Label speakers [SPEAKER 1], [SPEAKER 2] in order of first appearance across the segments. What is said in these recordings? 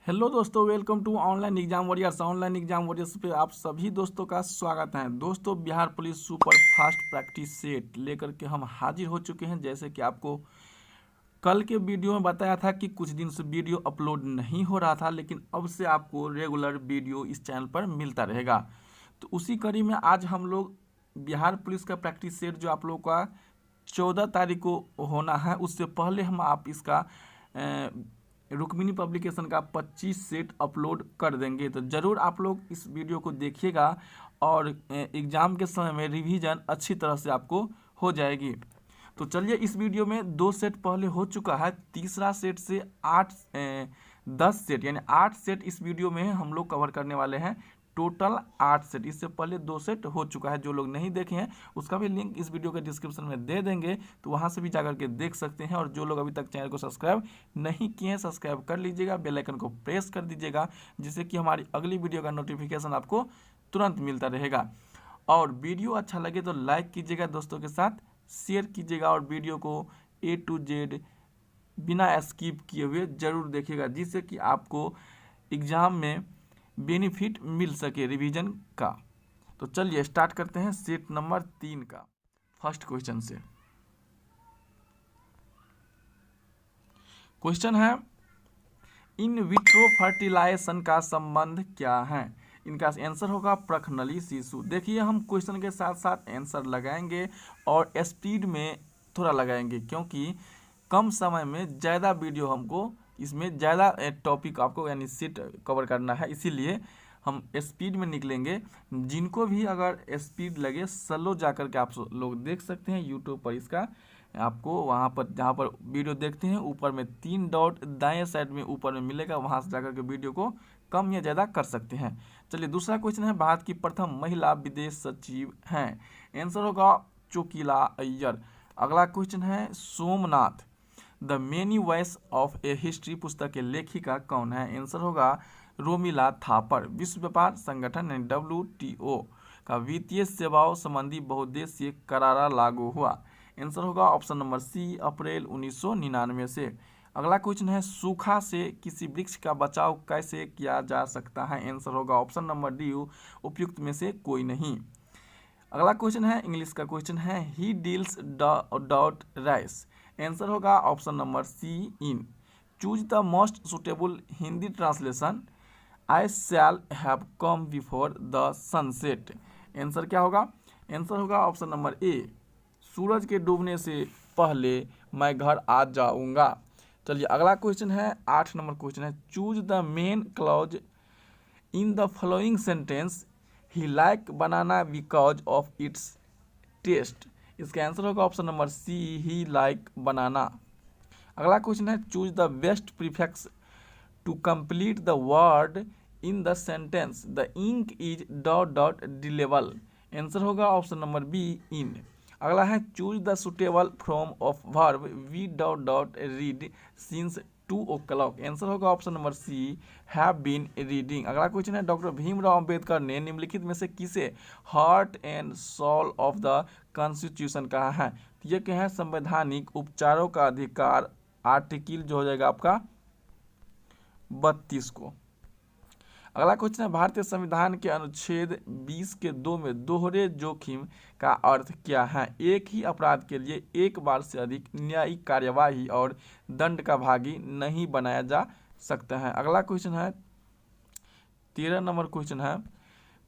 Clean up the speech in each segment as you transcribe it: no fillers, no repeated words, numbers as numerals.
[SPEAKER 1] Hello दोस्तों, welcome to online exam warriors. Online exam warriors पे आप सभी दोस्तों का स्वागत है। दोस्तों, Bihar police super fast practice set लेकर के हम हाजिर हो चुके हैं। जैसे कि आपको कल के वीडियो में बताया था कि कुछ दिन से वीडियो अपलोड नहीं हो रहा था, लेकिन अब से आपको रेगुलर वीडियो इस चैनल पर मिलता रहेगा। तो उसी कड़ी में आज हम लोग बिहार पुलिस का प्रैक्टिस सेट जो आप लोग का 14 तारीख को होना है, उससे पहले हम आप इसका रुक्मिणी पब्लिकेशन का 25 सेट अपलोड कर देंगे। तो ज़रूर आप लोग इस वीडियो को देखिएगा और एग्ज़ाम के समय में रिवीजन अच्छी तरह से आपको हो जाएगी। तो चलिए, इस वीडियो में 2 सेट पहले हो चुका है, तीसरा सेट से 10 सेट यानी 8 सेट इस वीडियो में हम लोग कवर करने वाले हैं। टोटल 8 सेट, इससे पहले 2 सेट हो चुका है। जो लोग नहीं देखे हैं उसका भी लिंक इस वीडियो के डिस्क्रिप्शन में दे देंगे, तो वहां से भी जाकर के देख सकते हैं। और जो लोग अभी तक चैनल को सब्सक्राइब नहीं किए हैं, सब्सक्राइब कर लीजिएगा, बेल आइकन को प्रेस कर दीजिएगा, जिससे कि हमारी अगली वीडियो का नोटिफिकेशन आपको तुरंत मिलता रहेगा। और वीडियो अच्छा लगे तो लाइक कीजिएगा, दोस्तों के साथ शेयर कीजिएगा और वीडियो को A to Z बिना स्किप किए हुए ज़रूर देखिएगा, जिससे कि आपको एग्ज़ाम में बेनिफिट मिल सके रिवीजन का। तो चलिए स्टार्ट करते हैं सेट नंबर 3 का फर्स्ट क्वेश्चन से। क्वेश्चन है, इन विट्रो फर्टिलाइजेशन का संबंध क्या है? इनका आंसर होगा प्रखनली शिशु। देखिए, हम क्वेश्चन के साथ साथ आंसर लगाएंगे और स्पीड में थोड़ा लगाएंगे, क्योंकि कम समय में ज़्यादा वीडियो हमको इसमें ज़्यादा टॉपिक आपको यानी सेट कवर करना है, इसीलिए हम स्पीड में निकलेंगे। जिनको भी अगर स्पीड लगे, स्लो जाकर के आप लोग देख सकते हैं यूट्यूब पर। इसका आपको वहाँ पर जहाँ पर वीडियो देखते हैं ऊपर में 3 डॉट दाएं साइड में ऊपर में मिलेगा, वहाँ से जाकर के वीडियो को कम या ज़्यादा कर सकते हैं। चलिए, दूसरा क्वेश्चन है, भारत की प्रथम महिला विदेश सचिव हैं? आंसर होगा चोकीला अय्यर। अगला क्वेश्चन है, Somnath the many voice of A history पुस्तक के लेखिका कौन है? आंसर होगा रोमिला थापर। विश्व व्यापार संगठन यानी WTO का वित्तीय सेवाओं संबंधी बहुउद्देशीय करार लागू हुआ? आंसर होगा ऑप्शन नंबर सी, अप्रैल 1999 से। अगला क्वेश्चन है, सूखा से किसी वृक्ष का बचाव कैसे किया जा सकता है? आंसर होगा ऑप्शन नंबर डी, उपयुक्त में से कोई नहीं। अगला क्वेश्चन है, इंग्लिश का क्वेश्चन है, he deals dot rice. Answer होगा option number C, in. Choose the most suitable Hindi translation, I shall have come before the sunset. Answer क्या होगा? आंसर होगा ऑप्शन नंबर ए, सूरज के डूबने से पहले मैं घर आ जाऊंगा। चलिए, अगला क्वेश्चन है, 8 नंबर क्वेश्चन है, choose the main clause in the following sentence, he like banana because of its taste. इसका आंसर होगा option number C, he like banana. अगला क्वेश्चन है, choose the best prefix to complete the word in the sentence, the ink is dot dot delible. Answer होगा option number B, in. अगला है, choose the suitable form of verb we dot dot read since 2 o'clock। Answer होगा option number C, have been reading. अगला question है, doctor Bhimrao Ambedkar ने निम्नलिखित में से किसे heart and soul of the constitution कहा है? ये क्या है? संवैधानिक उपचारों का अधिकार, आर्टिकल जो हो जाएगा आपका 32 को। अगला क्वेश्चन है, भारतीय संविधान के अनुच्छेद 20 के 2 में दोहरे जोखिम का अर्थ क्या है? एक ही अपराध के लिए एक बार से अधिक न्यायिक कार्यवाही और दंड का भागी नहीं बनाया जा सकता है। अगला क्वेश्चन है, 13 नंबर क्वेश्चन है,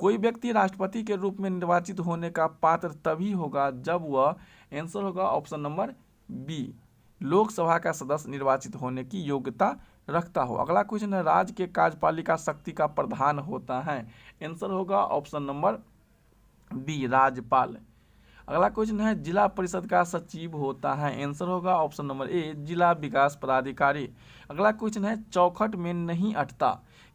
[SPEAKER 1] कोई व्यक्ति राष्ट्रपति के रूप में निर्वाचित होने का पात्र तभी होगा जब वह, आंसर होगा ऑप्शन नंबर बी, लोकसभा का सदस्य निर्वाचित होने की योग्यता रखता हो। अगला क्वेश्चन है, राज्य के कार्यपालिका शक्ति का प्रधान होता है? आंसर होगा ऑप्शन नंबर बी, राज्यपाल। अगला क्वेश्चन है, जिला परिषद का सचिव होता है? आंसर होगा ऑप्शन नंबर ए, जिला विकास पदाधिकारी। अगला क्वेश्चन है, चौखट में नहीं अटता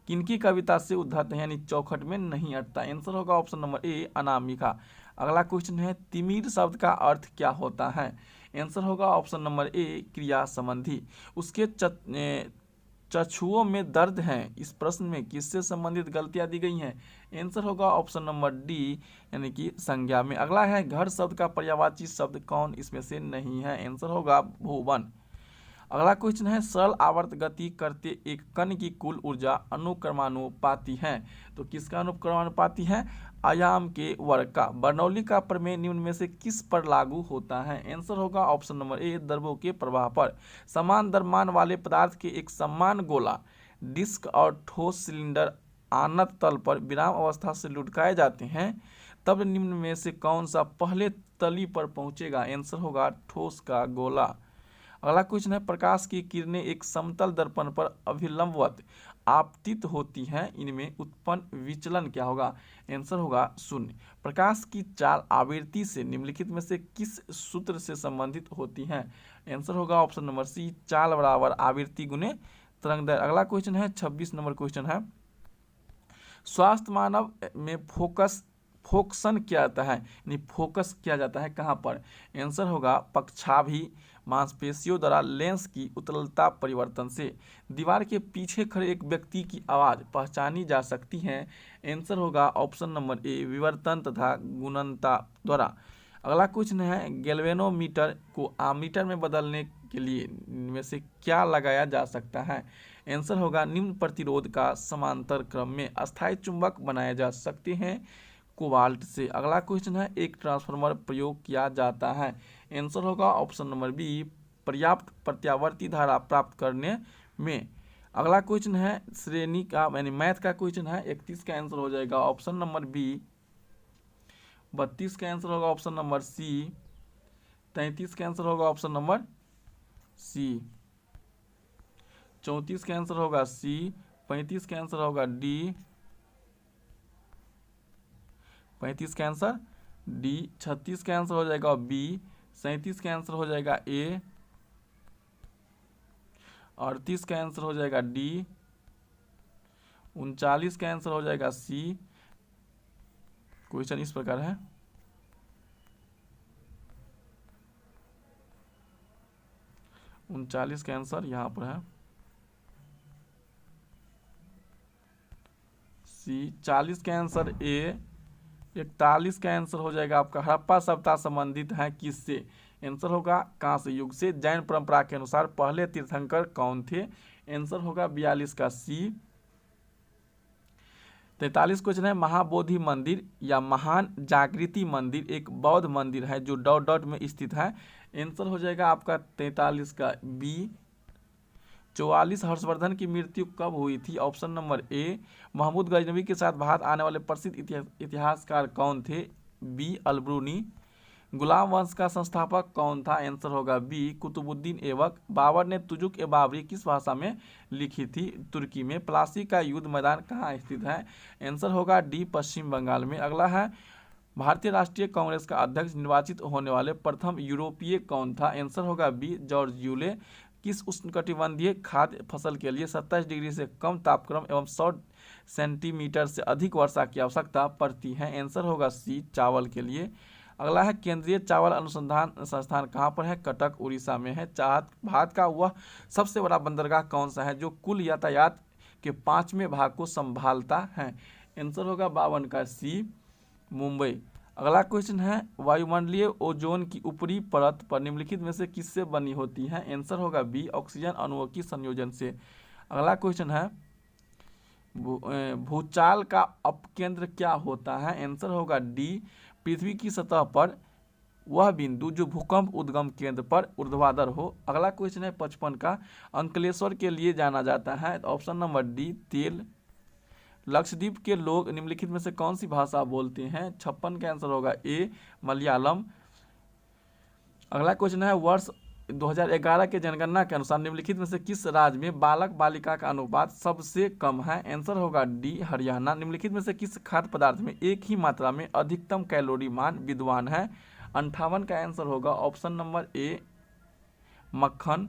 [SPEAKER 1] किनकी कविता से उद्धत है, यानी चौखट में नहीं अटता? आंसर होगा ऑप्शन नंबर ए, अनामिका। अगला क्वेश्चन है, तिमिर शब्द का अर्थ क्या होता है? आंसर होगा ऑप्शन नंबर ए, क्रिया संबंधी। उसके चक्षुओं में दर्द हैं, इस प्रश्न में किससे संबंधित गलतियां दी गई हैं? आंसर होगा ऑप्शन नंबर डी, यानी कि संज्ञा में। अगला है, घर शब्द का पर्यायवाची शब्द कौन इसमें से नहीं है? आंसर होगा भुवन। अगला क्वेश्चन है सरल आवर्त गति करते एक कण की कुल ऊर्जा अनुक्रमानुपाती है। तो किसका अनुक्रमानुपाती है? आयाम के वर्ग का। बर्नौली का प्रमेय निम्न में से किस पर लागू होता है? आंसर होगा ऑप्शन नंबर ए, द्रव्यों के प्रवाह पर। समान द्रव्यमान वाले पदार्थ के एक समान गोला, डिस्क और ठोस सिलेंडर आनत तल पर विराम अवस्था से लुढ़काए जाते हैं, तब निम्न में से कौन सा पहले तली पर पहुंचेगा? आंसर होगा ठोस का गोला। अगला क्वेश्चन है प्रकाश की किरणें एक समतल दर्पण पर अभिलंबवत आपतित होती हैं, इनमें उत्पन्न विचलन क्या होगा? आंसर होगा शून्य। प्रकाश की चाल आवृत्ति से निम्नलिखित में से किस सूत्र से संबंधित होती हैं? आंसर होगा ऑप्शन नंबर सी, चाल बराबर आवृत्ति गुने तरंगदैर्घ्य। अगला क्वेश्चन है 26 नंबर क्वेश्चन है स्वास्थ्य मानव में फोकसन किया जाता है, यानी फोकस किया जाता है कहाँ पर? आंसर होगा पक्षाभि मांसपेशियों द्वारा लेंस की उत्तलता परिवर्तन से। दीवार के पीछे खड़े एक व्यक्ति की आवाज़ पहचानी जा सकती है। आंसर होगा ऑप्शन नंबर ए, विवर्तन तथा गुणनता द्वारा। अगला क्वेश्चन है गैल्वेनोमीटर को आमीटर में बदलने के लिए इनमें से क्या लगाया जा सकता है? आंसर होगा निम्न प्रतिरोध का समांतर क्रम में अस्थायी चुंबक बनाए जा सकते हैं कोबाल्ट से। अगला क्वेश्चन है एक ट्रांसफार्मर प्रयोग किया जाता है। आंसर होगा ऑप्शन नंबर बी, पर्याप्त प्रत्यावर्ती धारा प्राप्त करने में। अगला क्वेश्चन है श्रेणी का यानी मैथ का क्वेश्चन है। 31 का आंसर हो जाएगा ऑप्शन नंबर बी, 32 का आंसर होगा ऑप्शन नंबर सी, 33 का आंसर होगा ऑप्शन नंबर सी, 34 का आंसर होगा सी, 35 का आंसर होगा डी, 35 का आंसर डी, 36 का आंसर हो जाएगा बी, 37 का आंसर हो जाएगा ए, 38 का आंसर हो जाएगा डी, 39 का आंसर हो जाएगा सी। क्वेश्चन इस प्रकार है 39 का आंसर यहाँ पर है सी, 40 का आंसर ए, 41 का आंसर हो जाएगा आपका हड़प्पा सभ्यता संबंधित है किससे? आंसर होगा कांस्य युग से। जैन परंपरा के अनुसार पहले तीर्थंकर कौन थे? आंसर होगा 42 का सी। 43 क्वेश्चन है महाबोधि मंदिर या महान जागृति मंदिर एक बौद्ध मंदिर है जो डॉट डॉट में स्थित है। आंसर हो जाएगा आपका 43 का बी। 44 हर्षवर्धन की मृत्यु कब हुई थी? Option number A, Mahmud Ghaznavi के साथ भारत आने वाले प्रसिद्ध इतिहासकार कौन थे? बी, अलब्रूनी। गुलाम वंश का संस्थापक कौन था? आंसर होगा बी, कुतुबुद्दीन ऐबक। बाबर ने तुजुक ए बाबरी किस भाषा में लिखी थी? तुर्की में। प्लासी का युद्ध मैदान कहाँ स्थित है? आंसर होगा डी, पश्चिम बंगाल में। अगला है भारतीय राष्ट्रीय कांग्रेस का अध्यक्ष निर्वाचित होने वाले प्रथम यूरोपीय कौन था? आंसर होगा बी, जॉर्ज यूले। किस उष्णकटिबंधीय खाद्य फसल के लिए 27 डिग्री से कम तापक्रम एवं 100 सेंटीमीटर से अधिक वर्षा की आवश्यकता पड़ती है? आंसर होगा सी, चावल के लिए। अगला है केंद्रीय चावल अनुसंधान संस्थान कहाँ पर है? कटक, उड़ीसा में है। भारत का वह सबसे बड़ा बंदरगाह कौन सा है जो कुल यातायात के 5वें भाग को संभालता है? आंसर होगा 52 का सी, मुंबई। अगला क्वेश्चन है वायुमंडलीय ओजोन की ऊपरी परत पर निम्नलिखित में से किससे बनी होती है? आंसर होगा बी, ऑक्सीजन अणुओं की संयोजन से। अगला क्वेश्चन है भूचाल का अपकेंद्र क्या होता है? आंसर होगा डी, पृथ्वी की सतह पर वह बिंदु जो भूकंप उद्गम केंद्र पर ऊर्ध्वाधर हो। अगला क्वेश्चन है 55 का अंकलेश्वर के लिए जाना जाता है। ऑप्शन नंबर डी, तेल। लक्षद्वीप के लोग निम्नलिखित में से कौन सी भाषा बोलते हैं? 56 का आंसर होगा ए, मलयालम। अगला क्वेश्चन है वर्ष 2011 के जनगणना के अनुसार निम्नलिखित में से किस राज्य में बालक बालिका का अनुपात सबसे कम है? आंसर होगा डी, हरियाणा। निम्नलिखित में से किस खाद्य पदार्थ में एक ही मात्रा में अधिकतम कैलोरी मान विद्यमान है? 58 का आंसर होगा ऑप्शन नंबर ए, मक्खन।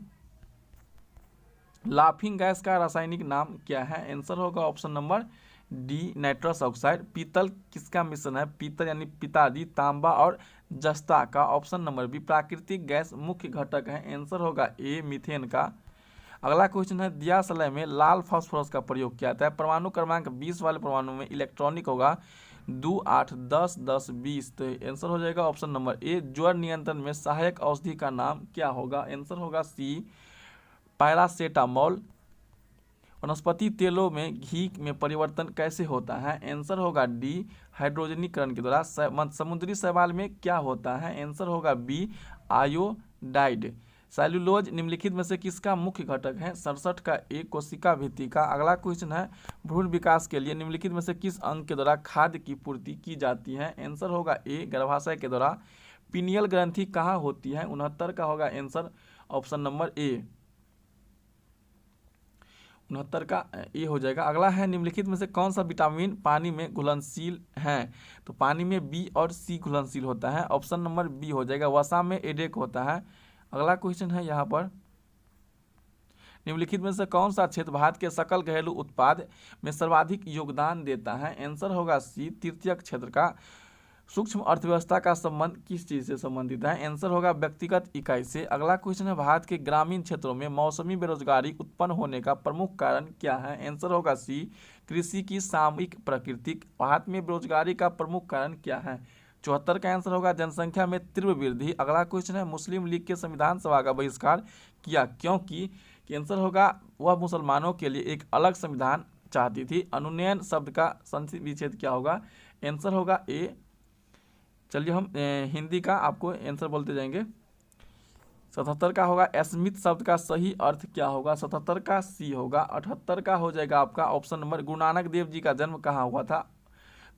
[SPEAKER 1] लाफिंग गैस का रासायनिक नाम क्या है? आंसर होगा option number D, nitrous oxide. पीतल किसका मिश्रण है? पीतल यानी पिताजी, तांबा और जस्ता का। ऑप्शन नंबर बी, प्राकृतिक गैस मुख्य घटक है। आंसर होगा ए, मीथेन का। अगला क्वेश्चन है दियासलय में लाल फास्फोरस का प्रयोग किया जाता है। परमाणु क्रमांक 20 वाले परमाणु में इलेक्ट्रॉनिक होगा 2, 8, 10, 10, 20। तो आंसर हो जाएगा ऑप्शन नंबर ए, ज्वर नियंत्रण में सहायक औषधि का नाम क्या होगा? आंसर होगा सी, पैरासेटामोल। वनस्पति तेलों में घी में परिवर्तन कैसे होता है? आंसर होगा डी, हाइड्रोजनीकरण के द्वारा। समुद्री शैवाल में क्या होता है? आंसर होगा बी, आयोडाइड। सेल्यूलोज निम्नलिखित में से किसका मुख्य घटक है? 67 का एक कोशिका भित्ति का। अगला क्वेश्चन है, भ्रूण विकास के लिए निम्नलिखित में से किस अंग के द्वारा खाद्य की पूर्ति की जाती है? आंसर होगा ए, गर्भाशय के द्वारा। पीनियल ग्रंथि कहाँ होती है? 69 का होगा आंसर ऑप्शन नंबर ए, 69 का ए हो जाएगा। अगला है, निम्नलिखित में से कौन सा विटामिन पानी में घुलनशील है? तो पानी में बी और सी घुलनशील होता है, ऑप्शन नंबर बी हो जाएगा। वसा में एडेक होता है। अगला क्वेश्चन है यहाँ पर, निम्नलिखित में से कौन सा क्षेत्र भारत के सकल घरेलू उत्पाद में सर्वाधिक योगदान देता है? आंसर होगा सी, तृतीयक क्षेत्र का। सूक्ष्म अर्थव्यवस्था का संबंध किस चीज से संबंधित है? आंसर होगा व्यक्तिगत इकाई से। अगला क्वेश्चन है, भारत के ग्रामीण क्षेत्रों में मौसमी बेरोजगारी उत्पन्न होने का प्रमुख कारण क्या है? आंसर होगा सी, कृषि की सामयिक प्रकृति। भारत में बेरोजगारी का प्रमुख कारण क्या है? 74 का आंसर होगा जनसंख्या में तीव्र वृद्धि। अगला क्वेश्चन है, मुस्लिम लीग के संविधान सभा का बहिष्कार किया क्योंकि? आंसर होगा वह मुसलमानों के लिए एक अलग संविधान चाहती थी। अनुन्नयन शब्द का संक्षिप्त विच्छेद क्या होगा? आंसर होगा ए। चलिए हम हिंदी का आपको आंसर बोलते जाएंगे। 77 का होगा स्मिथ शब्द का सही अर्थ क्या होगा? 77 का सी होगा। 78 का हो जाएगा आपका ऑप्शन नंबर, गुरु नानक देव जी का जन्म कहाँ हुआ था,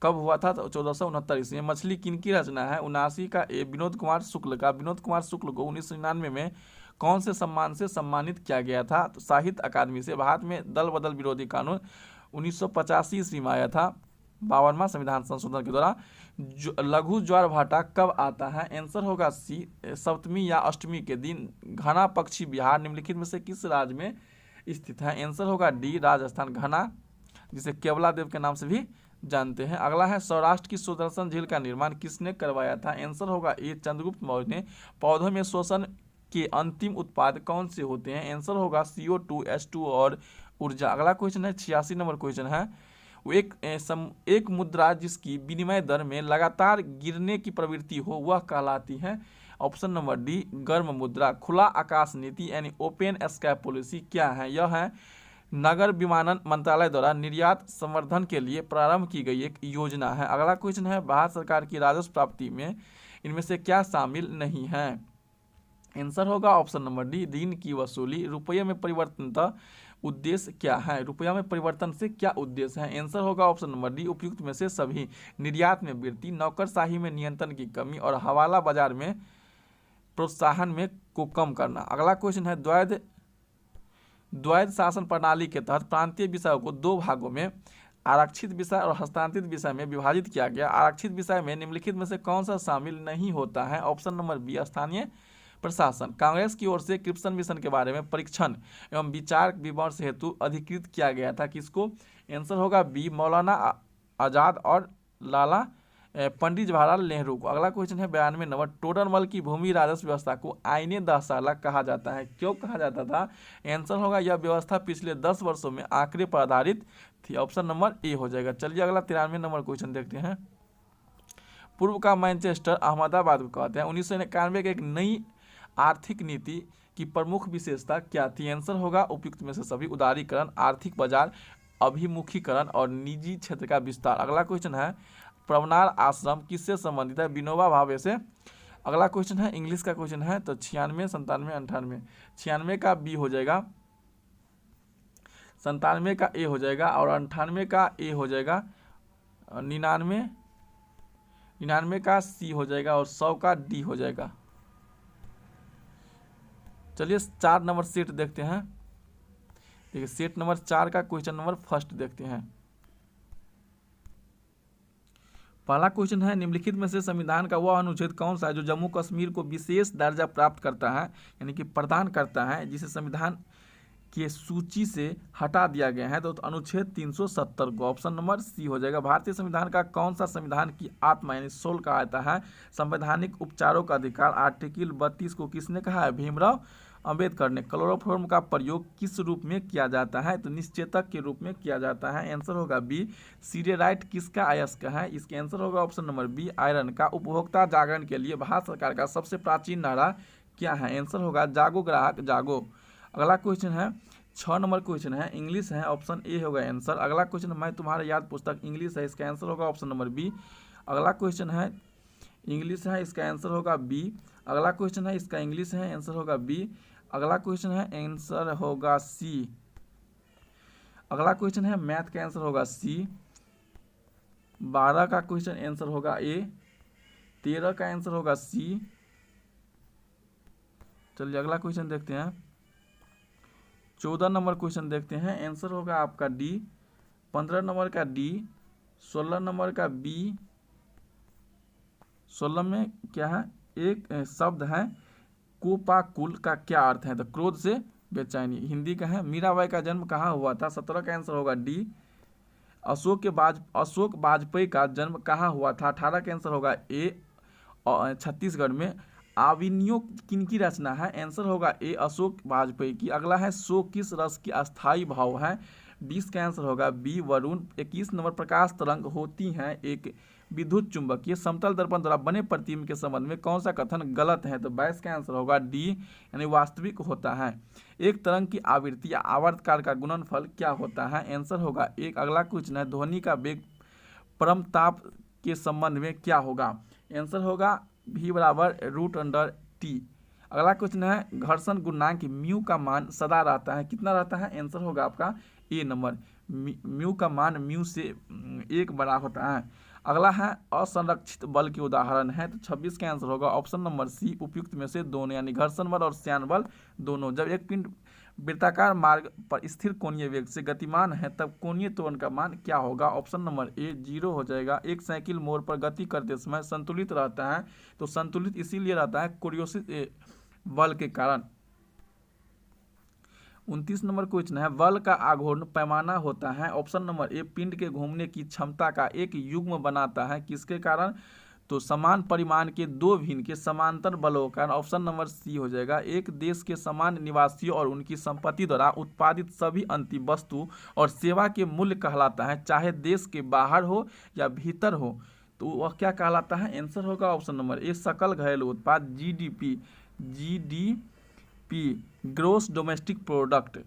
[SPEAKER 1] कब हुआ था? तो 1469 ईस्वी में। मछली किनकी रचना है? 79 का ए, विनोद कुमार शुक्ल का। विनोद कुमार शुक्ल को 1999 में कौन से सम्मान से सम्मानित किया गया था? तो साहित्य अकादमी से। भारत में दल बदल विरोधी कानून 1985 ईस्वी में आया था, 52वां संविधान संशोधन के द्वारा। लघु ज्वार भाटा कब आता है? आंसर होगा सी, सप्तमी या अष्टमी के दिन। घना पक्षी बिहार निम्नलिखित में से किस राज्य में स्थित है? आंसर होगा डी, राजस्थान। घना जिसे केवला देव के नाम से भी जानते हैं। अगला है, सौराष्ट्र की सुदर्शन झील का निर्माण किसने करवाया था? आंसर होगा ए, चंद्रगुप्त मौर्य ने। पौधों में श्वसन के अंतिम उत्पाद कौन से होते हैं? आंसर होगा CO2, H2 और ऊर्जा। अगला क्वेश्चन है, 86 नंबर क्वेश्चन है, वो एक मुद्रा जिसकी विनिमय दर में लगातार गिरने की प्रवृत्ति हो वह कहलाती है? ऑप्शन नंबर डी, गर्म मुद्रा। खुला आकाश नीति यानी ओपन स्काई पॉलिसी क्या है? यह है नगर विमानन मंत्रालय द्वारा निर्यात संवर्धन के लिए प्रारंभ की गई एक योजना है। अगला क्वेश्चन है, भारत सरकार की राजस्व प्राप्ति में इनमें से क्या शामिल नहीं है? आंसर होगा ऑप्शन नंबर डी, ऋण की वसूली। रुपये में परिवर्तन का उद्देश्य क्या है? रुपया में परिवर्तन से क्या उद्देश्य है? आंसर होगा ऑप्शन नंबर डी, उपयुक्त में से सभी। निर्यात में वृद्धि, नौकरशाही में नियंत्रण की कमी और हवाला बाजार में प्रोत्साहन में को कम करना। अगला क्वेश्चन है, द्वैध शासन प्रणाली के तहत प्रांतीय विषयों को दो भागों में आरक्षित विषय और हस्तांतरित विषय में विभाजित किया गया। आरक्षित विषय में निम्नलिखित में से कौन सा शामिल नहीं होता है? ऑप्शन नंबर बी, स्थानीय प्रशासन। कांग्रेस की ओर से कृष्ण मिशन के बारे में परीक्षण एवं विचार विमर्श हेतु अधिकृत किया गया था किसको? आंसर होगा बी, मौलाना आजाद और लाला पंडित जवाहरलाल नेहरू को। अगला क्वेश्चन है 92 नंबर, टोडरमल की भूमि राजस्व व्यवस्था को आईने दहसाला कहा जाता है, क्यों कहा जाता था? आंसर होगा यह व्यवस्था पिछले 10 वर्षों में आंकड़े पर आधारित थी। ऑप्शन नंबर ए हो जाएगा। चलिए अगला 93 नंबर क्वेश्चन देखते हैं। पूर्व का मैनचेस्टर अहमदाबाद को कहते हैं। 1991 के एक नई आर्थिक नीति की प्रमुख विशेषता क्या थी? आंसर होगा उपयुक्त में से सभी। उदारीकरण, आर्थिक बाजार अभिमुखीकरण और निजी क्षेत्र का विस्तार। अगला क्वेश्चन है, प्रवनार आश्रम किससे संबंधित है? विनोबा भावे से। अगला क्वेश्चन है, इंग्लिश का क्वेश्चन है, तो 96, 97, 98। 96 का बी हो जाएगा, 97 का ए हो जाएगा और 98 का ए हो जाएगा, 99 का सी हो जाएगा और 100 का डी हो जाएगा। चलिए 4 नंबर सेट देखते हैं। देखिए सेट नंबर 4 का क्वेश्चन नंबर फर्स्ट देखते हैं। पहला क्वेश्चन है, निम्नलिखित में से संविधान का वह अनुच्छेद कौन सा है जो जम्मू कश्मीर को विशेष दर्जा प्राप्त करता है, यानी कि प्रदान करता है, जिसे संविधान की सूची से हटा दिया गया है? तो अनुच्छेद 370 को। ऑप्शन नंबर सी हो जाएगा। भारतीय संविधान का कौन सा संविधान की आत्मा यानी सोल कहा जाता है? संवैधानिक उपचारों का अधिकार। आर्टिकल 32 को किसने कहा है? भीमराव अंबेडकर ने। क्लोरोफॉर्म का प्रयोग किस रूप में किया जाता है? तो निश्चेतक के रूप में किया जाता है। आंसर होगा बी। सीरियराइट किसका अयस्क है? इसका आंसर होगा ऑप्शन नंबर बी, आयरन का। उपभोक्ता जागरण के लिए भारत सरकार का सबसे प्राचीन नारा क्या है? आंसर होगा जागो ग्राहक जागो। अगला क्वेश्चन है 6 नंबर क्वेश्चन है, इंग्लिश है, ऑप्शन ए होगा आंसर। अगला क्वेश्चन मैं तुम्हारा याद पुस्तक इंग्लिश है, इसका आंसर होगा ऑप्शन नंबर बी। अगला क्वेश्चन है इंग्लिश है, इसका आंसर होगा बी। अगला क्वेश्चन है इसका इंग्लिश है, आंसर होगा बी। अगला क्वेश्चन है आंसर होगा सी। अगला क्वेश्चन है मैथ का आंसर होगा सी। 12 का क्वेश्चन आंसर होगा ए। 13 का आंसर होगा सी। चलिए अगला क्वेश्चन देखते हैं। 14 नंबर क्वेश्चन देखते हैं, आंसर होगा आपका डी। 15 नंबर का डी। 16 नंबर का बी। 16 में क्या है, एक शब्द है कोपाकुल का क्या अर्थ है, तो क्रोध से बेचैनी, हिंदी का है। मीराबाई का जन्म कहाँ हुआ था, 17 का आंसर होगा डी। अशोक वाजपेयी का जन्म कहाँ हुआ था, 18 का आंसर होगा ए, छत्तीसगढ़ में। आविनियो किनकी रचना है, आंसर होगा ए, अशोक वाजपेयी की। अगला है सो किस रस की अस्थाई भाव है, 20 का आंसर होगा बी, वरुण। 21 नंबर प्रकाश तरंग होती हैं एक विद्युत चुंबकीय समतल दर्पण द्वारा बने प्रतिबिंब के संबंध में कौन सा कथन गलत है, तो 22 का आंसर होगा डी, यानी वास्तविक होता है। एक तरंग की आवृत्ति या आवर्तकाल का गुणनफल क्या होता है, आंसर होगा एक। अगला क्वेश्चन है ध्वनि का वेग परम ताप के संबंध में क्या होगा, आंसर होगा v बराबर √t। अगला क्वेश्चन है घर्षण गुणांक म्यू का मान सदा रहता है, कितना रहता है, आंसर होगा आपका ए नंबर। म्यू का मान म्यू से 1 बड़ा होता है। अगला है असंरक्षित बल के उदाहरण है, तो 26 का आंसर होगा ऑप्शन नंबर सी, उपयुक्त में से दोनों, यानी घर्षण बल और श्यान बल दोनों। जब एक पिंड वृत्ताकार मार्ग पर स्थिर कोणीय वेग से गतिमान है तब कोणीय त्वरण का मान क्या होगा, ऑप्शन नंबर ए 0 हो जाएगा। एक साइकिल मोड़ पर गति करते समय संतुलित रहता है, तो संतुलित इसीलिए रहता है कोरियोसिस बल के कारण। 29 नंबर क्वेश्चन है बल का आघूर्ण पैमाना होता है, ऑप्शन नंबर ए पिंड के घूमने की क्षमता का एक युग्म बनाता है, किसके कारण, तो समान परिमाण के दो भिन्न के समांतर बलों का, ऑप्शन नंबर सी हो जाएगा। एक देश के समान निवासियों और उनकी संपत्ति द्वारा उत्पादित सभी अंतिम वस्तु और सेवा के मूल्य कहलाता है, चाहे देश के बाहर हो या भीतर हो, तो वह क्या कहलाता है, आंसर होगा ऑप्शन नंबर ए सकल घरेलू उत्पाद, जीडीपी ग्रोस डोमेस्टिक प्रोडक्ट।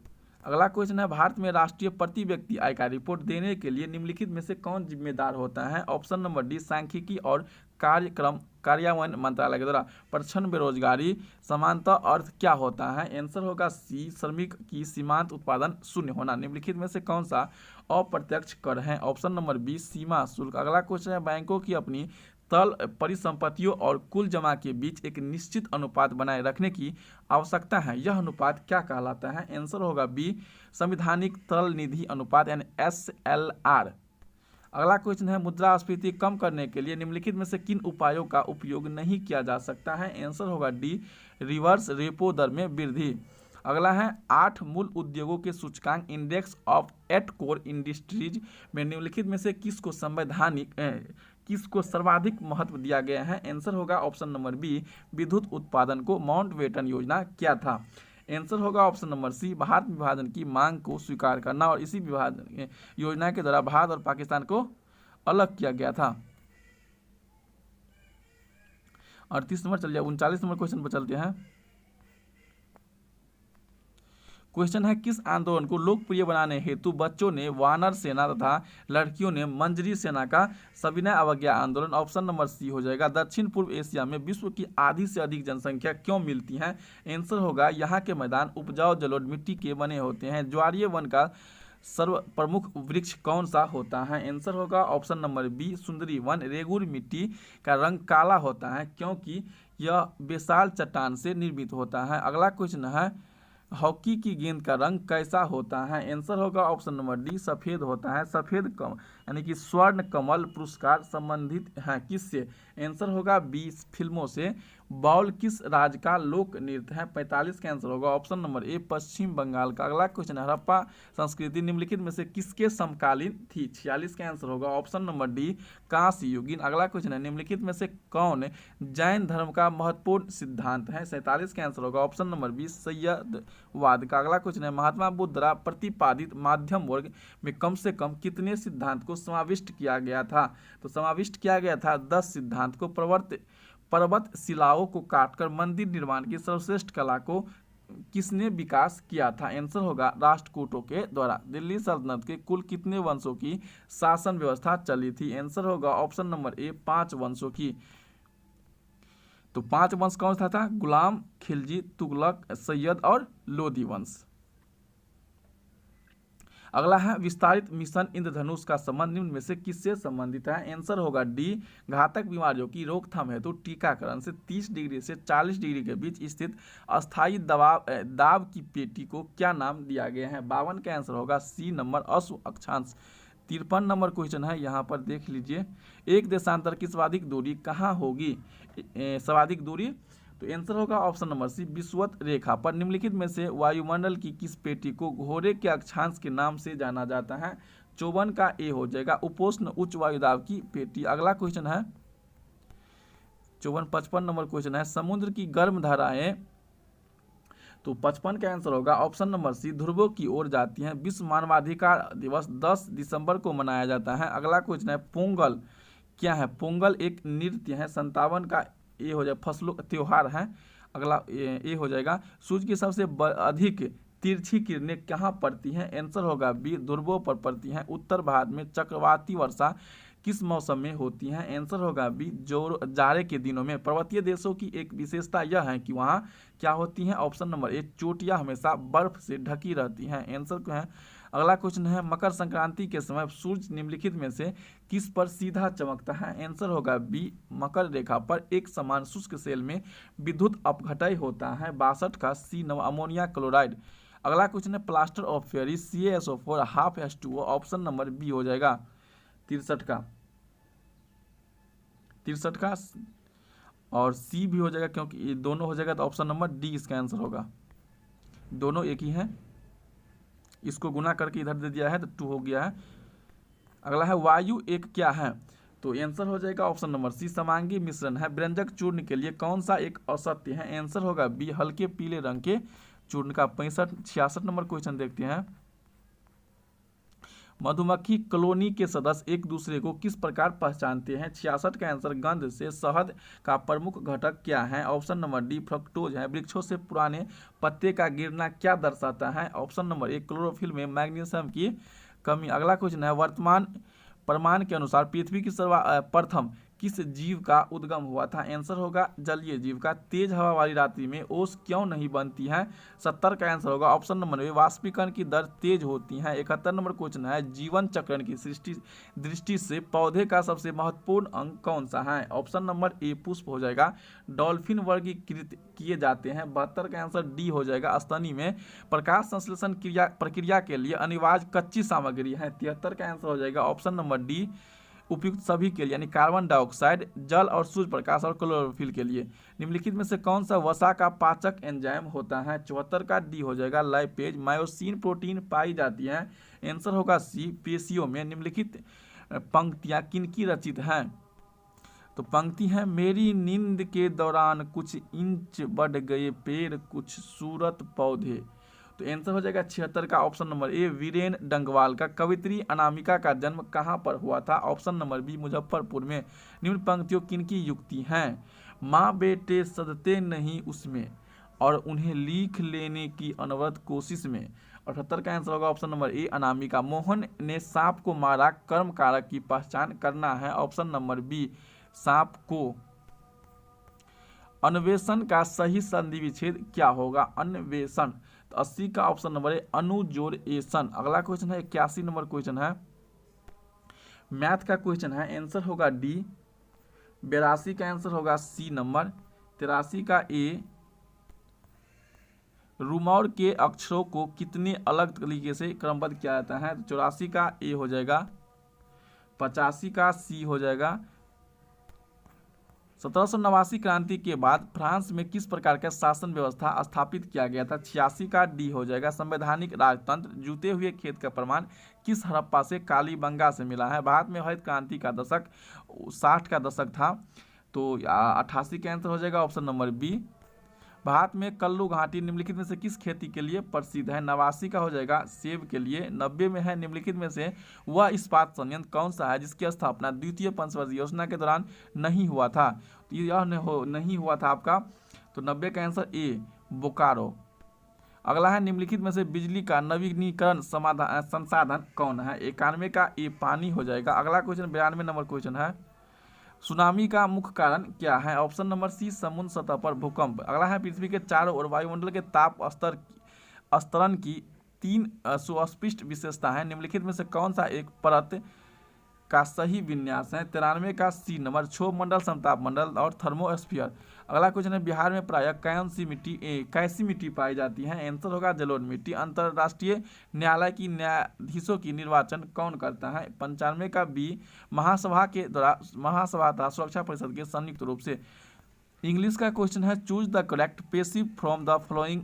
[SPEAKER 1] अगला क्वेश्चन है भारत में राष्ट्रीय प्रति व्यक्ति आय का रिपोर्ट देने के लिए निम्नलिखित में से कौन जिम्मेदार होता है, ऑप्शन नंबर डी सांख्यिकी और कार्यान्वयन मंत्रालय के द्वारा। प्रच्छन्न बेरोजगारी समानता अर्थ क्या होता है, आंसर होगा सी श्रमिक की सीमांत उत्पादन शून्य होना। निम्नलिखित में से कौन सा अप्रत्यक्ष कर है, ऑप्शन नंबर बी सीमा शुल्क। अगला क्वेश्चन है बैंकों की अपनी तल परिसंपत्तियों और कुल जमा के बीच एक निश्चित अनुपात बनाए रखने की आवश्यकता है, यह अनुपात क्या कहलाता है, आंसर होगा बी संवैधानिक तल निधि अनुपात, यानी SLR। अगला क्वेश्चन है मुद्रास्फीति कम करने के लिए निम्नलिखित में से किन उपायों का उपयोग नहीं किया जा सकता है, आंसर होगा डी रिवर्स रेपो दर में वृद्धि। अगला है 8 मूल उद्योगों के सूचकांक इंडेक्स ऑफ 8 कोर इंडस्ट्रीज में निम्नलिखित में से किसको सर्वाधिक महत्व दिया गया है, आंसर होगा ऑप्शन नंबर बी विद्युत उत्पादन को माउंटबेटन योजना क्या था, आंसर होगा ऑप्शन नंबर सी भारत विभाजन की मांग को स्वीकार करना, और इसी विभाजन योजना के द्वारा भारत और पाकिस्तान को अलग किया गया था। 38 नंबर चलिए 39 नंबर क्वेश्चन पर चलते हैं। क्वेश्चन है किस आंदोलन को लोकप्रिय बनाने हेतु बच्चों ने वानर सेना तथा लड़कियों ने मंजरी सेना का सविनय अवज्ञा आंदोलन, ऑप्शन नंबर सी हो जाएगा। दक्षिण पूर्व एशिया में विश्व की आधी से अधिक जनसंख्या क्यों मिलती है, आंसर होगा यहाँ के मैदान उपजाऊ जलोढ़ मिट्टी के बने होते हैं। ज्वारीय वन का सर्व प्रमुख वृक्ष कौन सा होता है, आंसर होगा ऑप्शन नंबर बी सुंदरी वन। रेगुर मिट्टी का रंग काला होता है क्योंकि यह बेसाल चट्टान से निर्मित होता है। अगला क्वेश्चन है हॉकी की गेंद का रंग कैसा होता है, आंसर होगा ऑप्शन नंबर डी सफ़ेद होता है। सफ़ेद यानी कि स्वर्ण कमल पुरस्कार संबंधित है किससे, आंसर होगा 20 फिल्मों से। बाउल किस राज्य का लोक नृत्य है, 45 का आंसर होगा ऑप्शन नंबर ए पश्चिम बंगाल का। अगला क्वेश्चन है हड़प्पा संस्कृति निम्नलिखित में से किसके समकालीन थी, 46 का आंसर होगा ऑप्शन नंबर डी कांस्य युगीन। अगला क्वेश्चन है निम्नलिखित में से कौन जैन धर्म का महत्वपूर्ण सिद्धांत है, 47 का आंसर होगा ऑप्शन नंबर बी सैयदवाद का। अगला क्वेश्चन है महात्मा बुद्ध द्वारा प्रतिपादित माध्यम वर्ग में कम से कम कितने सिद्धांत को समाविष्ट किया गया था, तो समाविष्ट किया गया था 10 सिद्धांत को। पर्वत शिलाओं को काटकर मंदिर निर्माण की सर्वश्रेष्ठ कला को किसने विकास किया था? आंसर होगा राष्ट्रकूटों के द्वारा। दिल्ली सल्तनत के कुल कितने वंशों की शासन व्यवस्था चली थी? आंसर होगा ऑप्शन नंबर ए 5 वंशों की। तो 5 वंश कौन सा था? गुलाम, खिलजी, तुगलक, सैयद और लोधी वंश। अगला है विस्तारित मिशन इंद्रधनुष का संबंध निम्न में से किससे संबंधित है? आंसर होगा डी घातक बीमारियों की रोकथाम हेतु टीकाकरण से 30 डिग्री से 40 डिग्री के बीच स्थित अस्थायी दाब की पेटी को क्या नाम दिया गया है? 52 का आंसर होगा सी नंबर अश्व अक्षांश। 53 नंबर क्वेश्चन है, यहाँ पर देख लीजिए। एक देशांतर की सर्वाधिक दूरी कहाँ होगी? सर्वाधिक दूरी, तो आंसर होगा ऑप्शन नंबर सी विषुवत रेखा पर। निम्नलिखित में से वायुमंडल की किस पेटी को घोड़े के अक्षांश के नाम से जाना जाता है? 54 का ए हो जाएगा उपोष्ण उच्च वायुदाब की पेटी। अगला क्वेश्चन है 55 नंबर क्वेश्चन है समुद्र की गर्म धाराएं, तो 55 का आंसर होगा ऑप्शन नंबर सी ध्रुवों की ओर जाती हैं। विश्व मानवाधिकार दिवस 10 दिसंबर को मनाया जाता है। अगला क्वेश्चन है पोंगल क्या है? पोंगल एक नृत्य है। 57 का ये हो जाएगा फसलों त्योहार है। अगला ये हो जाएगा सूर्य की सबसे अधिक तिरछी किरणें कहाँ पड़ती हैं? आंसर होगा बी ध्रुवों पर पड़ती हैं। उत्तर भारत में चक्रवाती वर्षा किस मौसम में होती हैं? आंसर होगा बी जाड़े के दिनों में। पर्वतीय देशों की एक विशेषता यह है कि वहाँ क्या होती हैं? ऑप्शन नंबर ए चोटियाँ हमेशा बर्फ से ढकी रहती हैं। आंसर क्या है? अगला क्वेश्चन है मकर संक्रांति के समय सूर्य निम्नलिखित में से किस पर सीधा चमकता है? आंसर होगा बी मकर रेखा पर एक समान शुष्क सेल में विद्युत अपघटय होता है। 62 का सी नंबर अमोनिया क्लोराइड। अगला क्वेश्चन है plaster of Paris CaSO4 half H2O। Option number B हो जाएगा 63 का और सी भी हो जाएगा क्योंकि ये दोनों हो जाएगा, तो ऑप्शन नंबर डी इसका आंसर होगा। दोनों एक ही हैं, इसको गुना करके इधर दे दिया है तो 2 हो गया है। अगला है वायु एक क्या है? तो आंसर हो जाएगा ऑप्शन नंबर सी समांगी मिश्रण है। व्यंजक चूर्ण के लिए कौन सा एक असत्य है? आंसर होगा बी हल्के पीले रंग के चूर्ण का। 66 नंबर क्वेश्चन देखते हैं मधुमक्खी कॉलोनी के सदस्य एक दूसरे को किस प्रकार पहचानते हैं? 66 का आंसर गंध से। शहद का प्रमुख घटक क्या है? ऑप्शन नंबर डी फ्रक्टोज है। वृक्षों से पुराने पत्ते का गिरना क्या दर्शाता है? ऑप्शन नंबर ए क्लोरोफिल में मैग्नीशियम की कमी। अगला क्वेश्चन है वर्तमान प्रमाण के अनुसार पृथ्वी की प्रथम किस जीव का उद्गम हुआ था? आंसर होगा जलीय जीव का। तेज हवा वाली रात्रि में ओस क्यों नहीं बनती है? 70 का आंसर होगा ऑप्शन नंबर ए वाष्पीकरण की दर तेज होती है। 71 नंबर क्वेश्चन है जीवन चक्रण की दृष्टि से पौधे का सबसे महत्वपूर्ण अंग कौन सा है? ऑप्शन नंबर ए पुष्प हो जाएगा। डॉल्फिन वर्गीकृत किए जाते हैं। 72 का आंसर डी हो जाएगा स्तनी में। प्रकाश संश्लेषण प्रक्रिया के लिए अनिवार्य कच्ची सामग्री है। 73 का आंसर हो जाएगा ऑप्शन नंबर डी उपयुक्त सभी के लिए, यानी कार्बन डाइऑक्साइड, जल और सूर्य प्रकाश और क्लोरोफिल के लिए। निम्नलिखित में से कौन सा वसा का पाचक एंजाइम होता है? 74 का डी हो जाएगा लाइपेज। मायोसिन प्रोटीन पाई जाती है। आंसर होगा सी पेशियों में। निम्नलिखित पंक्तियां किनकी रचित हैं? तो पंक्ति है मेरी नींद के दौरान कुछ इंच बढ़ गए पेड़ कुछ सूरत पौधे। तो आंसर हो जाएगा 76 का ऑप्शन नंबर ए वीरेन डंगवाल का। कवित्री अनामिका का जन्म कहाँ पर हुआ था? ऑप्शन नंबर बी मुजफ्फरपुर में। निम्न पंक्तियों किनकी युक्ति हैं? माँ बेटे सदते नहीं उसमें और उन्हें लिख लेने की अनवरत कोशिश में। 78 का आंसर होगा ऑप्शन नंबर ए अनामिका। मोहन ने सांप को मारा कर्म कारक की पहचान करना है। ऑप्शन नंबर बी सांप को। अन्वेषण का सही संधि विच्छेद क्या होगा? अन्वेषण। तो 80 का ऑप्शन नंबर है अनुजोड़ेशन। अगला क्वेश्चन है 81 नंबर क्वेश्चन है मैथ का क्वेश्चन है। आंसर होगा डी। 82 का आंसर होगा सी नंबर। 83 का ए रूमौर के अक्षरों को कितने अलग तरीके से क्रमबद्ध किया जाता है? 84 का ए हो जाएगा। 85 का सी हो जाएगा। 1789 क्रांति के बाद फ्रांस में किस प्रकार का शासन व्यवस्था स्थापित किया गया था? 86 का डी हो जाएगा संवैधानिक राजतंत्र। जूते हुए खेत का प्रमाण किस हड़प्पा से कालीबंगा से मिला है? भारत में हरित क्रांति का दशक 60 का दशक था। तो 88 का आंसर हो जाएगा ऑप्शन नंबर बी। भारत में कल्लू घाटी निम्नलिखित में से किस खेती के लिए प्रसिद्ध है? 89 का हो जाएगा सेब के लिए। 90 में है निम्नलिखित में से वह इस्पात संयंत्र कौन सा है जिसकी स्थापना द्वितीय पंचवर्षीय योजना के दौरान नहीं हुआ था? तो यह नहीं हुआ था आपका। तो 90 का आंसर ए बोकारो। अगला है निम्नलिखित में से बिजली का नवीनीकरण समाधान संसाधन कौन है? 91 का ए पानी हो जाएगा। अगला क्वेश्चन 92 नंबर क्वेश्चन है, सुनामी का मुख्य कारण क्या है? ऑप्शन नंबर सी समुद्र सतह पर भूकंप। अगला है पृथ्वी के चारों ओर वायुमंडल के ताप स्तरण की 3 सुस्पष्ट विशेषता है, निम्नलिखित में से कौन सा एक परत का सही विन्यास है? 93 का सी नंबर क्षोभ मंडल, समताप मंडल और थर्मोस्फीयर। अगला क्वेश्चन है बिहार में प्रायः कैसी मिट्टी पाई जाती है? आंसर होगा जलोढ़ मिट्टी। अंतर्राष्ट्रीय न्यायालय की न्यायाधीशों की निर्वाचन कौन करता है? 95 का बी महासभा तथा सुरक्षा परिषद के संयुक्त रूप से। इंग्लिश का क्वेश्चन है choose the correct passive from the flowing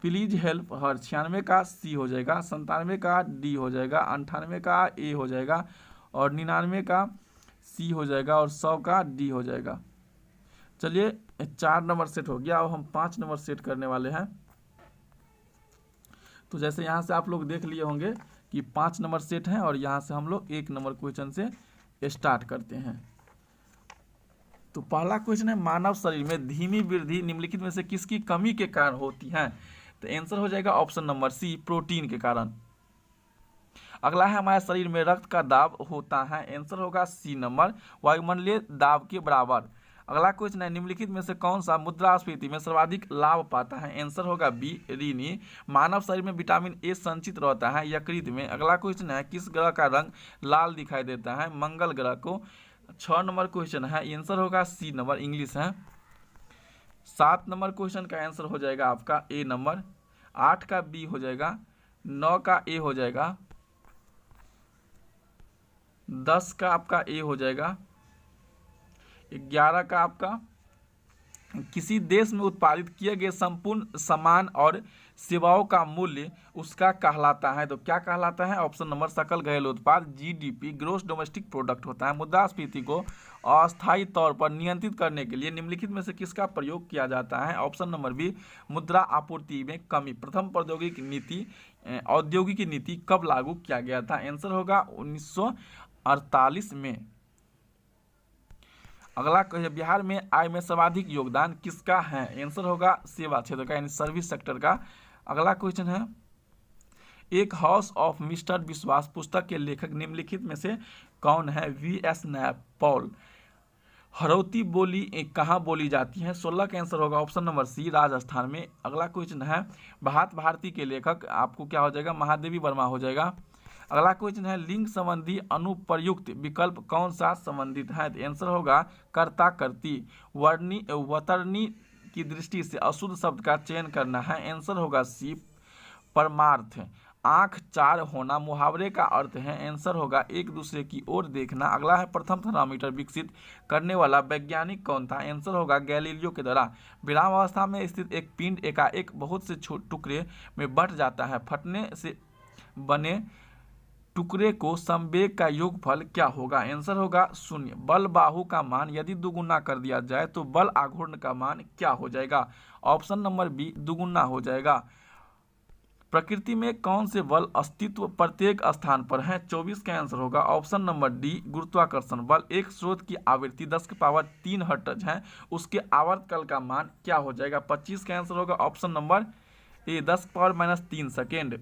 [SPEAKER 1] please help her. 96 का सी हो जाएगा, 97 का डी हो जाएगा, 98 का ए हो जाएगा और 99 का सी हो जाएगा और 100 का डी हो जाएगा। चलिए 4 नंबर सेट हो गया, अब हम 5 नंबर सेट करने वाले हैं। तो जैसे यहाँ से आप लोग देख लिए होंगे कि 5 नंबर सेट हैं और यहाँ से हम लोग 1 नंबर क्वेश्चन से स्टार्ट करते हैं। तो पहला क्वेश्चन है मानव शरीर में धीमी वृद्धि निम्नलिखित में से किसकी कमी के कारण होती है? तो आंसर हो जाएगा ऑप्शन नंबर सी प्रोटीन के कारण। अगला है हमारे शरीर में रक्त का दाब होता है, आंसर होगा सी नंबर वायुमंडलीय दाब के बराबर। अगला क्वेश्चन है निम्नलिखित में से कौन सा मुद्रास्फीति में सर्वाधिक लाभ पाता है? आंसर होगा बी ऋणी। मानव शरीर में विटामिन ए संचित रहता है यकृत में। अगला क्वेश्चन है किस ग्रह का रंग लाल दिखाई देता है? मंगल ग्रह को। 6 नंबर क्वेश्चन है, आंसर होगा सी नंबर इंग्लिश है। 7 नंबर क्वेश्चन का आंसर हो जाएगा आपका ए नंबर। 8 का बी हो जाएगा, 9 का ए हो जाएगा, 10 का आपका ए हो जाएगा, 11 का आपका किसी देश में उत्पादित किए गए संपूर्ण सामान और सेवाओं का मूल्य उसका कहलाता है। तो क्या कहलाता है? ऑप्शन नंबर सकल घरेलू उत्पाद जीडीपी ग्रोस डोमेस्टिक प्रोडक्ट होता है। मुद्रास्फीति को अस्थायी तौर पर नियंत्रित करने के लिए निम्नलिखित में से किसका प्रयोग किया जाता है? ऑप्शन नंबर बी मुद्रा आपूर्ति में कमी। प्रथम औद्योगिक नीति कब लागू किया गया था? आंसर होगा 1948 में। अगला क्वेश्चन बिहार में आय में सर्वाधिक योगदान किसका है? आंसर होगा सेवा क्षेत्र का यानी सर्विस सेक्टर का। अगला क्वेश्चन है एक हाउस ऑफ मिस्टर विश्वास पुस्तक के लेखक निम्नलिखित में से कौन है? वी.एस. नैपॉल। हरौती बोली कहाँ बोली जाती है? 16 का आंसर होगा ऑप्शन नंबर सी राजस्थान में। अगला क्वेश्चन है भात भारती के लेखक आपको क्या हो जाएगा? महादेवी वर्मा हो जाएगा। अगला क्वेश्चन है लिंग संबंधी अनुप्रयुक्त विकल्प कौन सा संबंधित है? तो आंसर होगा कर्ता कर्ती। वतरनी की दृष्टि से अशुद्ध शब्द का चयन करना है, आंसर होगा सी परमार्थ। आंख चार होना मुहावरे का अर्थ है, आंसर होगा एक दूसरे की ओर देखना। अगला है प्रथम थर्मामीटर विकसित करने वाला वैज्ञानिक कौन था? आंसर होगा गैलीलियो के द्वारा। विराम अवस्था में स्थित एक पिंड एकाएक बहुत से टुकड़े में बंट जाता है, फटने से बने टुकड़े को संवेग का योगफल क्या होगा? आंसर होगा 0। बल बाहु का मान यदि दुगुना कर दिया जाए तो बल आघूर्ण का मान क्या हो जाएगा? ऑप्शन नंबर बी दुगुना हो जाएगा। प्रकृति में कौन से बल अस्तित्व प्रत्येक स्थान पर है? 24 का आंसर होगा ऑप्शन नंबर डी गुरुत्वाकर्षण बल। एक स्रोत की आवृत्ति 10⁻³ हर्ट्ज है, उसके आवर्तकाल का मान क्या हो जाएगा? 25 का आंसर होगा ऑप्शन नंबर ए 10⁻³ सेकेंड।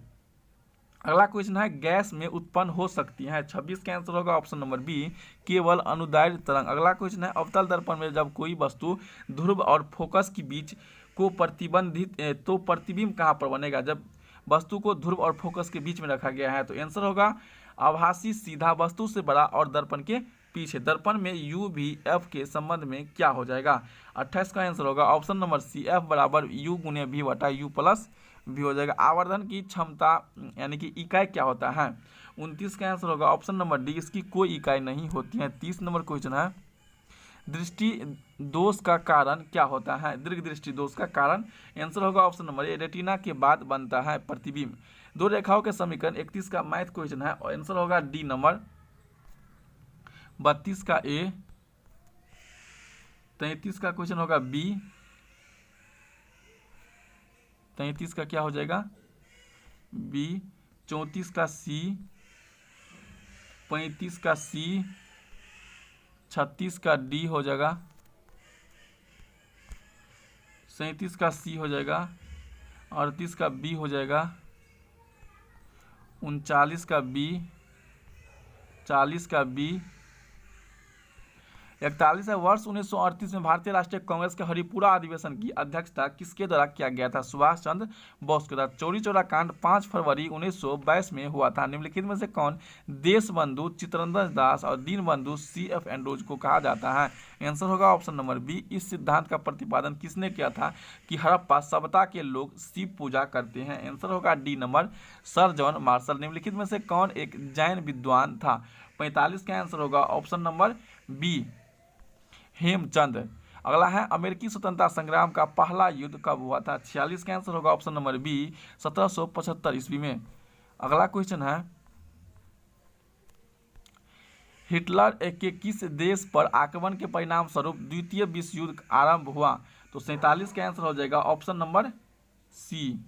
[SPEAKER 1] अगला क्वेश्चन है गैस में उत्पन्न हो सकती है, 26 का आंसर होगा ऑप्शन नंबर बी केवल अनुदैर्ध्य तरंग। अगला क्वेश्चन है अवतल दर्पण में जब कोई वस्तु ध्रुव और फोकस के बीच को प्रतिबंधित तो प्रतिबिंब कहाँ पर बनेगा? जब वस्तु को ध्रुव और फोकस के बीच में रखा गया है तो आंसर होगा आभासी सीधा वस्तु से बड़ा और दर्पण के पीछे। दर्पण में यू भी एफ के संबंध में क्या हो जाएगा? 28 का आंसर होगा ऑप्शन नंबर सी एफ बराबर यू गुने वी बटा यू प्लस भी हो जाएगा। आवर्धन की क्षमता यानी कि इकाई क्या होता है? 29 का आंसर होगा ऑप्शन नंबर डी इसकी कोई इकाई नहीं होती है। 30 नंबर क्वेश्चन है दृष्टि दोष का कारण क्या होता है? दीर्घ दृष्टि दोष का कारण आंसर होगा ऑप्शन नंबर ए रेटिना के बाद बनता है प्रतिबिंब। दो रेखाओं के समीकरण 31 का मैथ क्वेश्चन है और आंसर होगा डी नंबर। 32 का ए, 33 का क्वेश्चन होगा बी, 33 का क्या हो जाएगा? बी, 34 का सी, 35 का सी, 36 का डी हो जाएगा, 37 का सी हो जाएगा, 38 का बी हो जाएगा, 39 का बी, 40 का बी, 41 है। वर्ष 1938 में भारतीय राष्ट्रीय कांग्रेस के हरिपुरा अधिवेशन की अध्यक्षता किसके द्वारा किया गया था? सुभाष चंद्र बोस के द्वारा। चौरी चौरा कांड 5 फरवरी 1922 में हुआ था। निम्नलिखित में से कौन देशबंधु चित्तरंजन दास और दीनबंधु C.F. एंड्रूज को कहा जाता है? आंसर होगा ऑप्शन नंबर बी। इस सिद्धांत का प्रतिपादन किसने किया था कि हड़प्पा सभ्यता के लोग शिव पूजा करते हैं? आंसर होगा D number sir John Marshall. निम्नलिखित में से कौन एक जैन विद्वान था? 45 का आंसर होगा ऑप्शन नंबर बी हेमचंद। अगला है अमेरिकी स्वतंत्रता संग्राम का पहला युद्ध कब हुआ था? 46 का आंसर होगा ऑप्शन नंबर बी 1775 ईस्वी में। अगला क्वेश्चन है हिटलर के किस देश पर आक्रमण के परिणाम स्वरूप द्वितीय विश्व युद्ध आरंभ हुआ? तो 47 का आंसर हो जाएगा ऑप्शन नंबर सी।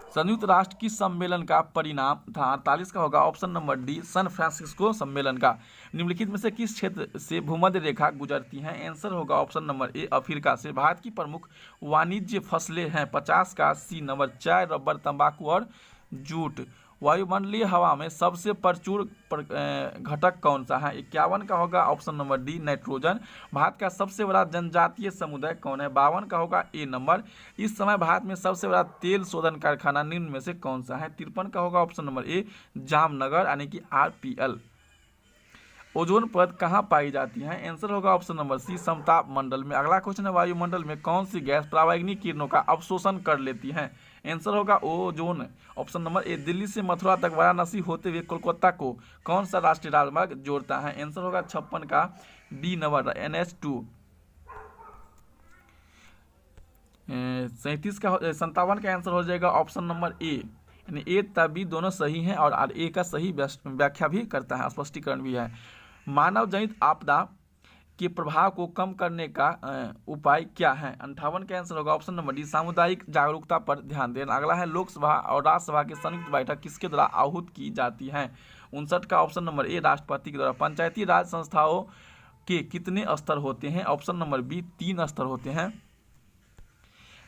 [SPEAKER 1] संयुक्त राष्ट्र किस सम्मेलन का परिणाम था? 48 का होगा option number D San Francisco सम्मेलन का। निम्नलिखित में से किस क्षेत्र से भूमध्य रेखा गुजरती है? आंसर होगा ऑप्शन नंबर ए अफ्रीका से। भारत की प्रमुख वाणिज्य फसलें हैं? 50 का सी नंबर चाय, रबर, तंबाकू और जूट। वायुमंडलीय हवा में सबसे प्रचुर घटक कौन सा है? 51 का होगा option number D nitrogen. Bharat का सबसे बड़ा जनजातीय समुदाय कौन है? 52 का होगा ए नंबर। इस समय भारत में सबसे बड़ा तेल शोधन कारखाना निम्न में से कौन सा है? 53 का होगा ऑप्शन नंबर ए जामनगर यानी कि RPL। ओजोन परत कहाँ पाई जाती है? आंसर होगा ऑप्शन नंबर सी समताप मंडल में। अगला क्वेश्चन है वायुमंडल में कौन सी गैस पराबैंगनी किरणों का अवशोषण कर लेती है? आंसर होगा ओजोन। ऑप्शन नंबर ए दिल्ली से मथुरा तक वाराणसी होते हुए कोलकाता को कौन सा राष्ट्रीय राजमार्ग जोड़ता है? आंसर होगा 56 का डी नंबर NH2। 57 का आंसर हो जाएगा ऑप्शन नंबर ए, यानी ए तभी दोनों सही हैं और ए का सही व्याख्या भी करता है, स्पष्टीकरण भी है। मानव जनित आपदा के प्रभाव को कम करने का उपाय क्या है? 58 का आंसर होगा ऑप्शन नंबर डी सामुदायिक जागरूकता पर ध्यान देना। अगला है लोकसभा और राज्यसभा की संयुक्त बैठक किसके द्वारा आहूत की जाती है? 59 का ऑप्शन नंबर ए राष्ट्रपति के द्वारा। पंचायती राज संस्थाओं के कितने स्तर होते हैं? ऑप्शन नंबर बी 3 स्तर होते हैं।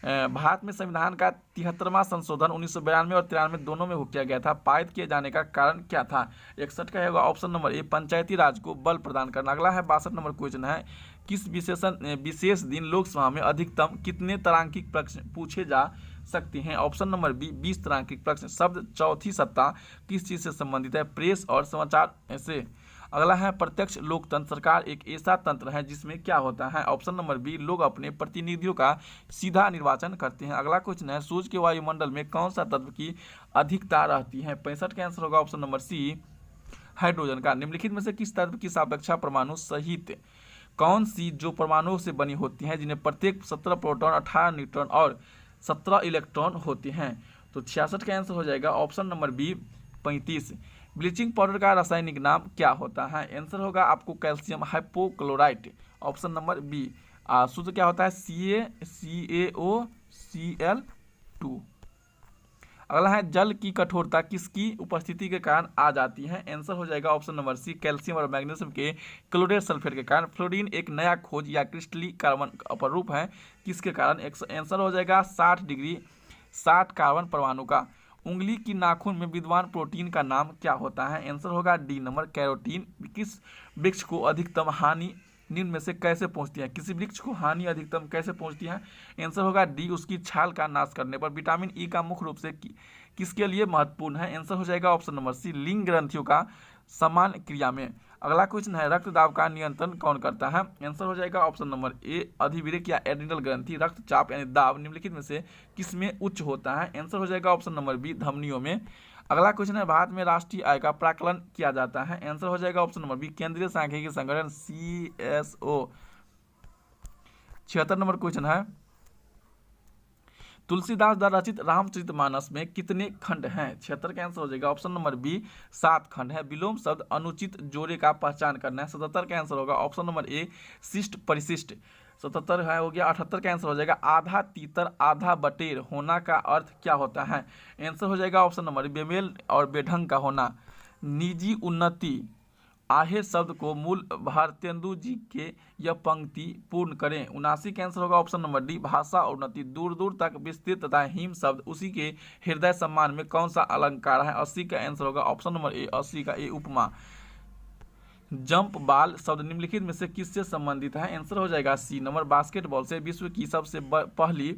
[SPEAKER 1] भारत में संविधान का 73वां संशोधन 1992 और 93 दोनों में किया गया था। पारित किए जाने का कारण क्या था? 61 का होगा ऑप्शन नंबर ए पंचायती राज को बल प्रदान करना। अगला है 62 नंबर क्वेश्चन है किस विशेष दिन लोकसभा में अधिकतम कितने तारांकिक प्रश्न पूछे जा सकते हैं? ऑप्शन नंबर बी 20 तारांकिक प्रश्न। शब्द चौथी सत्ता किस चीज से संबंधित है? प्रेस और समाचार से। अगला है प्रत्यक्ष लोकतंत्र सरकार एक ऐसा तंत्र है जिसमें क्या होता है? ऑप्शन नंबर बी लोग अपने प्रतिनिधियों का सीधा निर्वाचन करते हैं। अगला क्वेश्चन है सूर्य के वायुमंडल में कौन सा तत्व की अधिकता रहती है? 65 का आंसर होगा ऑप्शन नंबर सी हाइड्रोजन का। निम्नलिखित में से किस तत्व की सापेक्षा परमाणु सहित कौन सी जो परमाणुओं से बनी होती हैं जिन्हें प्रत्येक 17 प्रोटॉन 18 न्यूट्रॉन और 17 इलेक्ट्रॉन होते हैं? तो 66 का आंसर हो जाएगा option number B 35। Bleaching powder का रासायनिक नाम क्या होता है? आंसर होगा आपको calcium hypochlorite. Option number B. सूत्र क्या होता है? CaCaOCl2। अगला है जल की कठोरता किसकी उपस्थिति के कारण आ जाती है? आंसर हो जाएगा ऑप्शन नंबर सी कैल्शियम और मैग्नीशियम के क्लोरेट सल्फेट के कारण। फ्लोरीन एक नया खोज या क्रिस्टलीय कार्बन अपरूप है किसके कारण? आंसर हो जाएगा 60 कार्बन परमाणु का। उंगली की नाखून में विद्यमान प्रोटीन का नाम क्या होता है? आंसर होगा डी नंबर कैरोटीन। किस वृक्ष को अधिकतम हानि निम्न में से कैसे पहुंचती है? किसी वृक्ष को हानि अधिकतम कैसे पहुंचती है? आंसर होगा डी उसकी छाल का नाश करने पर। विटामिन ई का मुख्य रूप से किसके लिए महत्वपूर्ण है? आंसर हो जाएगा ऑप्शन नंबर सी लिंग ग्रंथियों का समान क्रिया में। अगला क्वेश्चन है रक्तदाब का नियंत्रण कौन करता है? आंसर हो जाएगा ऑप्शन नंबर ए अधिविरेक या एड्रिनल ग्रंथि। रक्तचाप यानी दाब निम्नलिखित में से किसमें उच्च होता है? आंसर हो जाएगा ऑप्शन नंबर बी धमनियों में। अगला क्वेश्चन है भारत में राष्ट्रीय आय का प्राकलन किया जाता है? आंसर हो जाएगा ऑप्शन नंबर बी केंद्रीय सांख्यिकी संगठन CSO। 76 नंबर क्वेश्चन है तुलसीदास द्वारा रचित रामचरितमानस में कितने खंड हैं? 76 का आंसर हो जाएगा ऑप्शन नंबर बी 7 खंड है। विलोम शब्द अनुचित जोड़े का पहचान करना है। 77 का आंसर होगा ऑप्शन नंबर ए शिष्ट परिशिष्ट। 77 है हो गया। 78 का आंसर हो जाएगा आधा तीतर आधा बटेर होना का अर्थ क्या होता है? आंसर हो जाएगा ऑप्शन नंबर बेमेल और बेढंग का होना। निजी उन्नति आहे शब्द को मूल भारतेंदु जी के यह पंक्ति पूर्ण करें। 79 का आंसर होगा ऑप्शन नंबर डी, भाषा और उन्नति। दूर दूर तक विस्तृत तथा हिम शब्द उसी के हृदय सम्मान में कौन सा अलंकार है? 80 का आंसर होगा ऑप्शन नंबर ए, 80 का ए, उपमा। जंप बाल शब्द निम्नलिखित में से किससे संबंधित है? आंसर हो जाएगा सी नंबर, बास्केटबॉल से। विश्व की सबसे पहली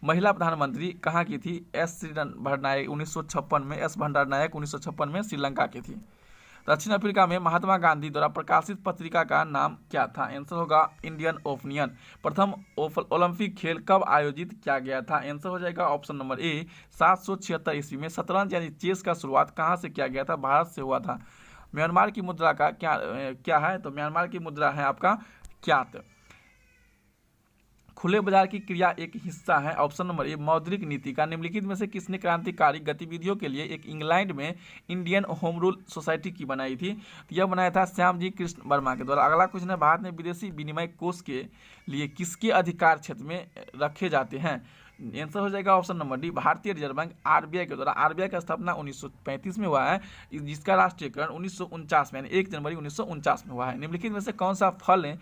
[SPEAKER 1] महिला प्रधानमंत्री कहाँ की थी? एस भट्टनायक 1956 में, एस भट्टनायक 1956 में श्रीलंका की थी। दक्षिण अफ्रीका में महात्मा गांधी द्वारा प्रकाशित पत्रिका का नाम क्या था? आंसर होगा इंडियन ओपिनियन। प्रथम ओलंपिक खेल कब आयोजित किया गया था? आंसर हो जाएगा ऑप्शन नंबर ए, 776 ईस्वी में। शतरंज यानी चेस का शुरुआत कहाँ से किया गया था? भारत से हुआ था। म्यांमार की मुद्रा का क्या है? तो म्यांमार की मुद्रा है आपका क्यात। खुले बाजार की क्रिया एक हिस्सा है, ऑप्शन नंबर ए, मौद्रिक नीति का। निम्नलिखित में से किसने क्रांतिकारी गतिविधियों के लिए एक इंग्लैंड में इंडियन होम रूल सोसाइटी की बनाई थी? तो यह बनाया था श्यामजी कृष्ण वर्मा के द्वारा। अगला क्वेश्चन है, भारत में विदेशी विनिमय कोष के लिए किसके अधिकार क्षेत्र में रखे जाते हैं? आंसर हो जाएगा ऑप्शन नंबर डी, भारतीय रिजर्व बैंक आरबीआई के द्वारा। आरबीआई का स्थापना 1935 में हुआ है, जिसका राष्ट्रीयकरण 1949 में, यानी 1 जनवरी 1949 में हुआ है। निम्नलिखित में से कौन सा फल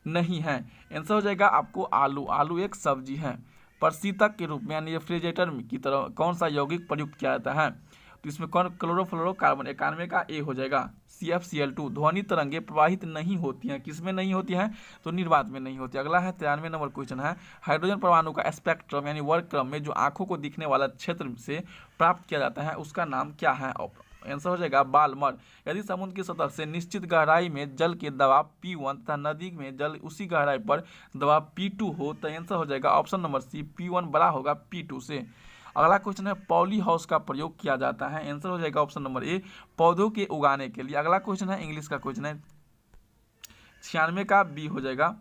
[SPEAKER 1] नहीं है? आंसर हो जाएगा आपको आलू। आलू एक सब्जी है। प्रशीतक के रूप में यानी रेफ्रिजरेटर की तरह कौन सा यौगिक प्रयुक्त किया जाता है? तो इसमें कौन? क्लोरोफ्लोरोकार्बन। 91 का ए हो जाएगा, CFCl2। ध्वनि तरंगे प्रवाहित नहीं होती हैं, किसमें नहीं होती हैं? तो निर्वात में नहीं होती। अगला है 93 नंबर क्वेश्चन है, हाइड्रोजन परमाणु का स्पेक्ट्रम यानी वर्गक्रम में जो आंखों को दिखने वाला क्षेत्र से प्राप्त किया जाता है उसका नाम क्या है? आंसर हो जाएगा बाल्मर। यदि समुद्र की सतह से निश्चित गहराई में जल के दबाव P1 तथा नदी में जल उसी गहराई पर दबाव P2 हो तो आंसर हो जाएगा ऑप्शन नंबर सी, P1 बड़ा होगा P2 से। अगला क्वेश्चन है, पॉली हाउस का प्रयोग किया जाता है? आंसर हो जाएगा ऑप्शन नंबर ए, पौधों के उगाने के लिए। अगला क्वेश्चन है, इंग्लिश का क्वेश्चन है, 96 का बी हो जाएगा।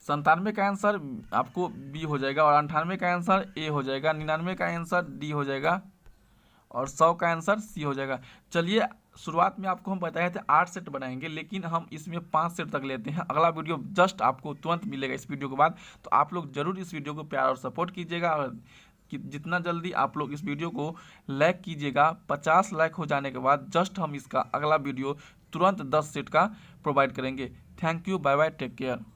[SPEAKER 1] 97 का आंसर आपको बी हो जाएगा और 98 का आंसर ए हो जाएगा। 99 का आंसर डी हो जाएगा और 100 का आंसर सी हो जाएगा। चलिए, शुरुआत में आपको हम बताए थे 8 सेट बनाएंगे, लेकिन हम इसमें 5 सेट तक लेते हैं। अगला वीडियो जस्ट आपको तुरंत मिलेगा इस वीडियो के बाद, तो आप लोग जरूर इस वीडियो को प्यार और सपोर्ट कीजिएगा और जितना जल्दी आप लोग इस वीडियो को लाइक कीजिएगा। 50 लाइक हो जाने के बाद जस्ट हम इसका अगला वीडियो तुरंत 10 सेट का प्रोवाइड करेंगे। Thank you, bye bye, take care.